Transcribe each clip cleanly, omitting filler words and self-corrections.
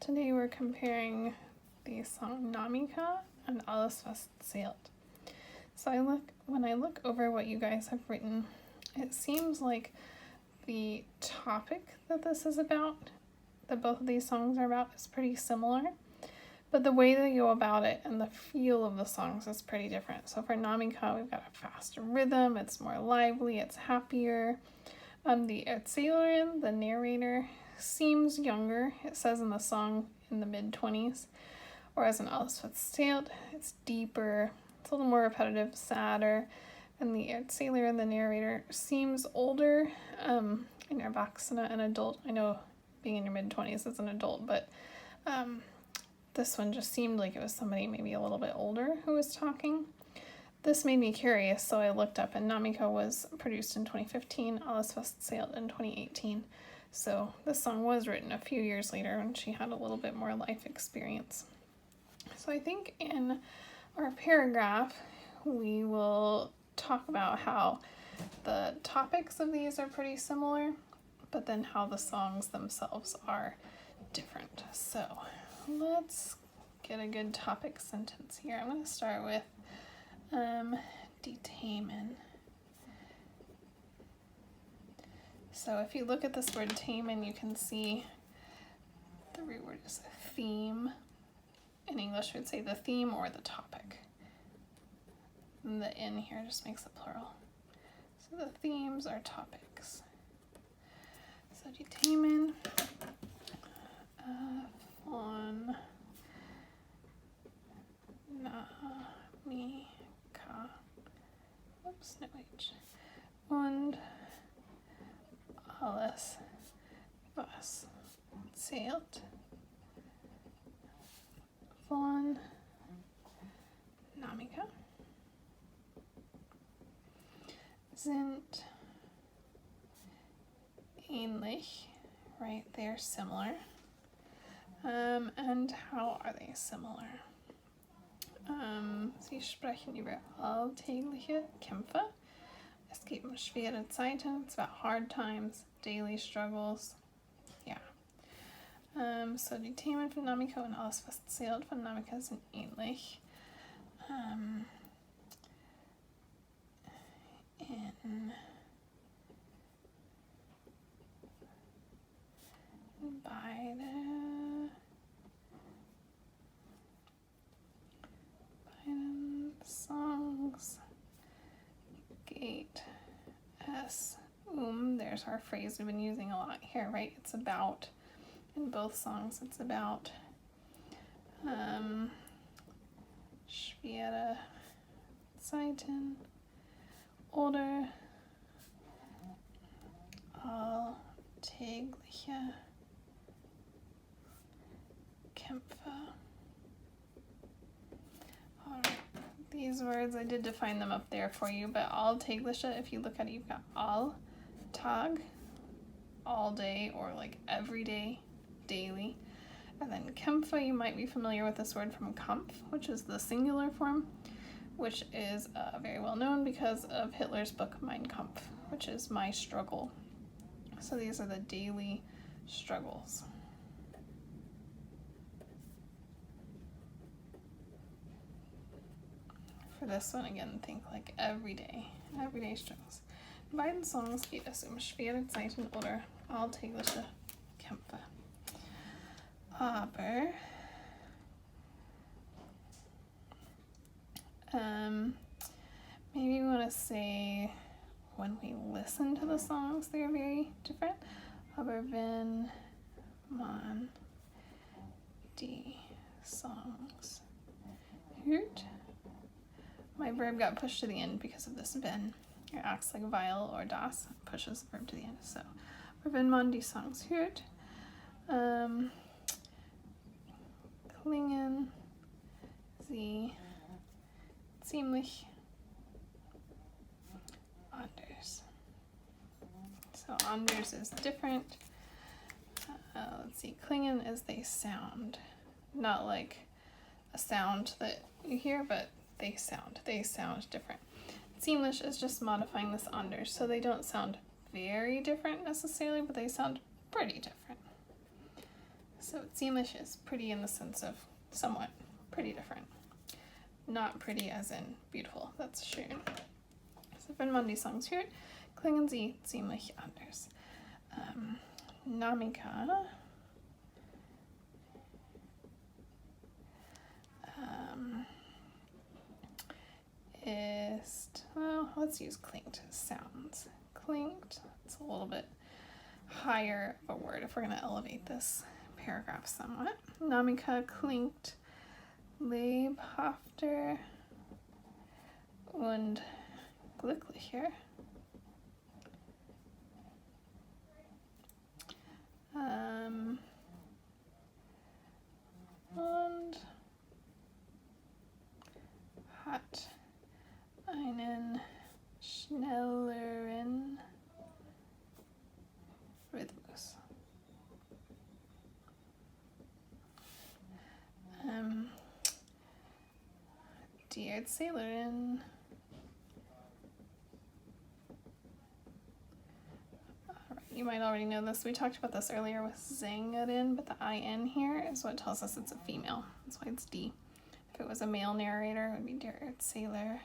Today we're comparing the song Namika and Alles fast zählt. So when I look over what you guys have written, it seems like the topic that this is about, that both of these songs are about, is pretty similar. But the way they go about it and the feel of the songs is pretty different. So for Namika, we've got a faster rhythm, it's more lively, it's happier. The Erzählerin, the narrator, seems younger. It says in the song in the mid-20s. Whereas in Alles fast zählt, it's deeper, it's a little more repetitive, sadder. And the Erzählerin, the narrator, seems older, in Erwachsene, an adult. I know being in your mid-20s is an adult, but this one just seemed like it was somebody maybe a little bit older who was talking. This made me curious, so I looked up, and Namika was produced in 2015, Alles fast zählt in 2018. So this song was written a few years later when she had a little bit more life experience. So I think in our paragraph, we will talk about how the topics of these are pretty similar, but then how the songs themselves are different. So let's get a good topic sentence here. I'm going to start with Die Themen. So if you look at this word Themen, you can see the root word is theme. In English, we would say the theme or the topic. And the in here just makes it plural. So the themes are topics. So Die Themen von Namika. Oops, no H. Und Alles was zählt von Namika sind ähnlich, right? They're similar. And how are they similar? Sie sprechen über alltägliche Kämpfe. Es geht schwere Zeiten. It's about hard times, daily struggles. Yeah. So die Themen von Namika und Alles fast zählt von Namika sind ähnlich. In beiden songs geht es there's our phrase we've been using a lot here, right? It's about, in both songs, it's about schwere Zeiten oder alltägliche Kämpfe. Alright, these words, I did define them up there for you, but alltägliche, if you look at it, you've got all Tag, all day, or like every day, daily. And then Kämpfe, you might be familiar with this word from Kampf, which is the singular form, which is very well known because of Hitler's book Mein Kampf, which is My Struggle. So these are the daily struggles. For this one, again, think like everyday struggles. In beiden Songs geht es schwere Zeiten oder alltägliche Kämpfe. Aber maybe we want to say when we listen to the songs, they're very different. Aber wenn man die Songs hört. My verb got pushed to the end because of this wenn. It acts like weil or das, pushes the verb to the end. So, wenn man die Songs hört, klingen sie ziemlich anders. So anders is different. Let's see, klingen is they sound. Not like a sound that you hear, but they sound different. Ziemlich is just modifying this anders, so they don't sound very different necessarily, but they sound pretty different. So ziemlich is pretty in the sense of somewhat, pretty different. Not pretty as in beautiful, that's schön. So wenn man die Songs hört, klingen sie ziemlich anders. Namika ist, well, let's use klingt, sounds. Klingt, it's a little bit higher of a word if we're going to elevate this paragraph somewhat. Namika klingt lebhafter und glücklicher. Und hat einen schnelleren Rhythmus. Die Erzählerin you might already know this. We talked about this earlier with Sängerin, but the IN here is what tells us it's a female. That's why it's D. If it was a male narrator, it would be Der Erzähler.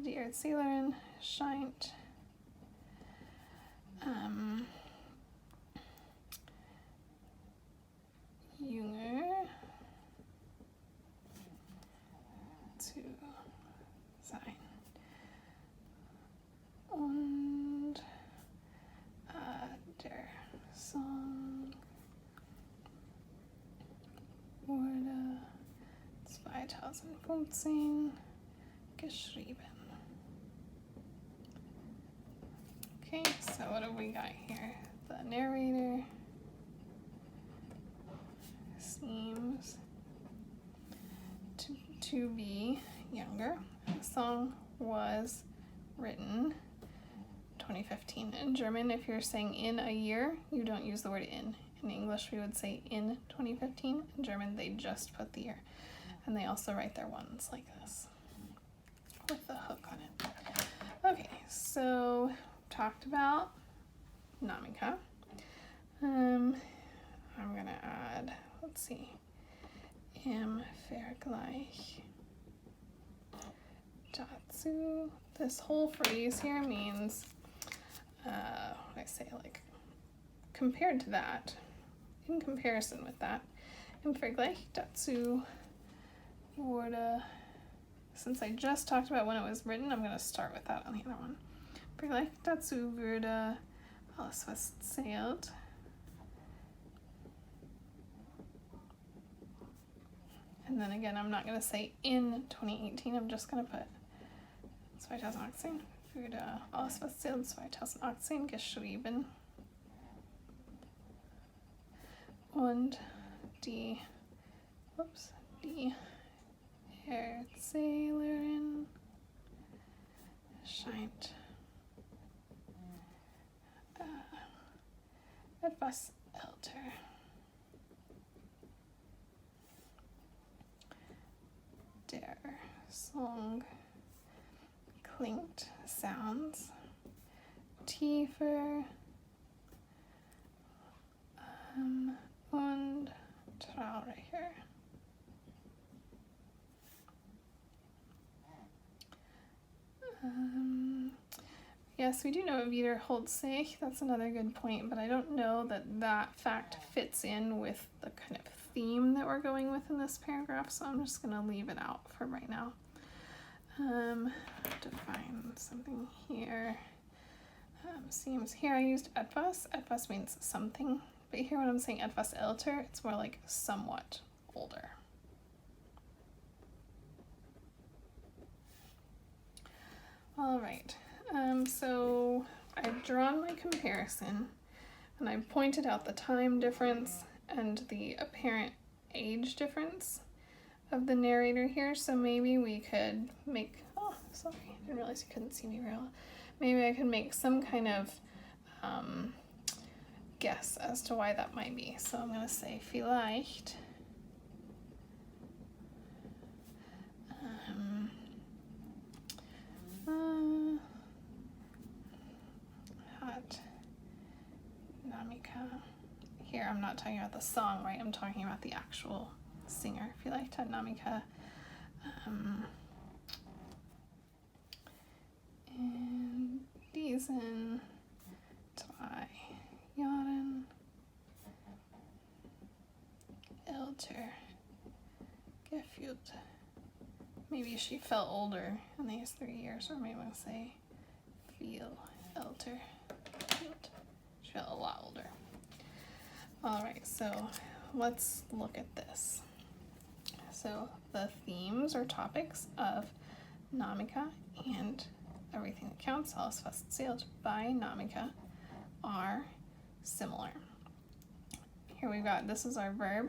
Die Erzählerin scheint jünger zu sein. Und der Song wurde 2015 geschrieben. Okay, so what have we got here? The narrator seems to be younger. The song was written 2015. In German, if you're saying in a year, you don't use the word in. In English, we would say in 2015. In German, they just put the year. And they also write their ones like this, with the hook on it. Okay, so talked about Namika. I'm gonna add, let's see, im Vergleich dazu. This whole phrase here means, what I say, like, compared to that, in comparison with that. Im Vergleich dazu wurde, since I just talked about when it was written, I'm gonna start with that on the other one. Im Vergleich dazu würde alles, was zählt, and then again, I'm not gonna say in 2018, I'm just gonna put 2018 würde alles, was zählt 2018 geschrieben. Und die Erzählerin scheint etwas älter. Der Song klingt, sounds, tiefer und trauriger. Yes, we do know wiederholt sich. That's another good point, but I don't know that that fact fits in with the kind of theme that we're going with in this paragraph, so I'm just going to leave it out for right now. Define something here. Seems here I used etwas. Etwas means something, but here when I'm saying etwas älter, it's more like somewhat older. All right, so I've drawn my comparison and I pointed out the time difference and the apparent age difference of the narrator here, so maybe we could make, oh, sorry, I didn't realize you couldn't see me real. Maybe I could make some kind of guess as to why that might be. So I'm going to say vielleicht hat Namika here I'm not talking about the song, right? I'm talking about the actual singer. Vielleicht hat Namika in diesen 2 Jahren älter gefühlt. Maybe she felt older in these 3 years, or maybe I'll say feel älter gefühlt. She felt a lot older. All right, so let's look at this. So the themes or topics of Namika and Everything That Counts, Alles was zählt by Namika, are similar. Here we've got, this is our verb.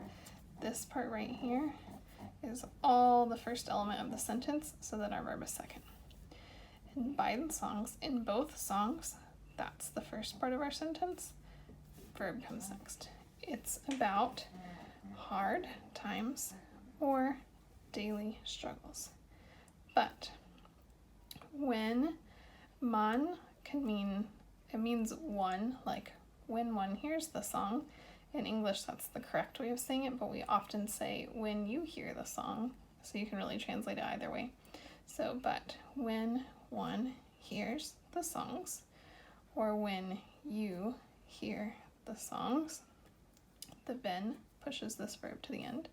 This part right here is all the first element of the sentence, so that our verb is second. In both songs, that's the first part of our sentence. Verb comes next. It's about hard times or daily struggles. But when man can mean, it means one, like when one hears the song. In English, that's the correct way of saying it, but we often say when you hear the song, so you can really translate it either way. So, but when one hears the songs, or when you hear the songs, the wenn pushes this verb to the end.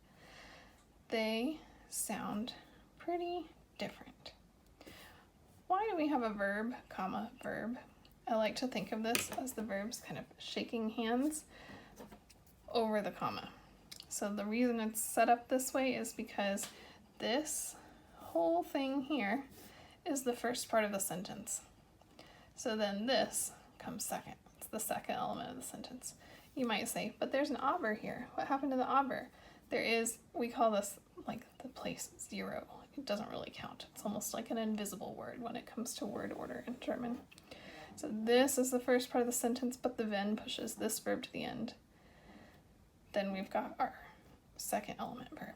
They sound pretty different. Why do we have a verb, comma, verb? I like to think of this as the verbs kind of shaking hands over the comma. So the reason it's set up this way is because this whole thing here is the first part of the sentence. So then this comes second. It's the second element of the sentence. You might say, but there's an aber here. What happened to the aber? There is, we call this like the place 0. It doesn't really count. It's almost like an invisible word when it comes to word order in German. So this is the first part of the sentence, but the wenn pushes this verb to the end. Then we've got our second element verb.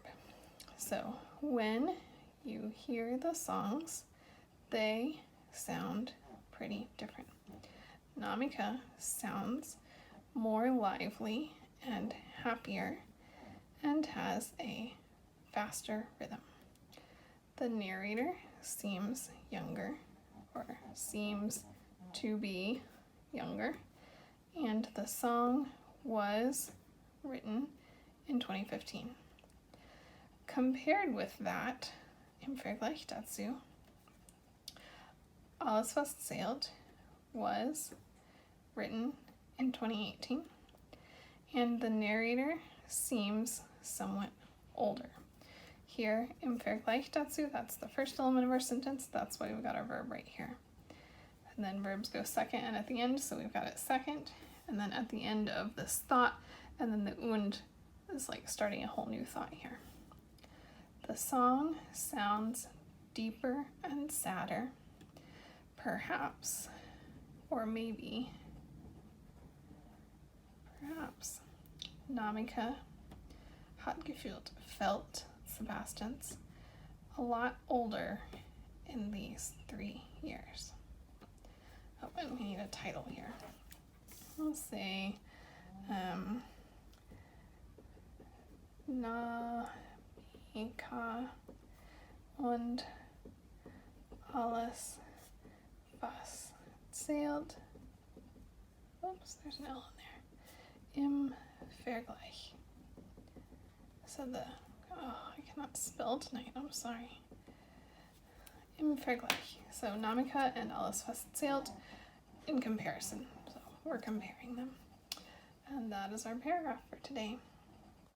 So when you hear the songs, they sound pretty different. Namika sounds more lively and happier and has a faster rhythm. The narrator seems younger, or seems to be younger, and the song was written in 2015. Compared with that, im Vergleich dazu, Alles was zählt was written in 2018, and the narrator seems somewhat older. Here, im Vergleich dazu, that's the first element of our sentence, that's why we've got our verb right here. And then verbs go second and at the end, so we've got it second, and then at the end of this thought, and then the und is like starting a whole new thought here. The song sounds deeper and sadder, perhaps, or maybe, perhaps, Namika hat gefühlt, felt, Sebastian's, a lot older in these 3 years. Oh, and we need a title here. Let's say, Namika und Alles was zählt. Oops, there's an L in there. Im Vergleich. So I cannot spell tonight, I'm sorry. Im Vergleich. So Namika and Alles was zählt in comparison. So we're comparing them. And that is our paragraph for today.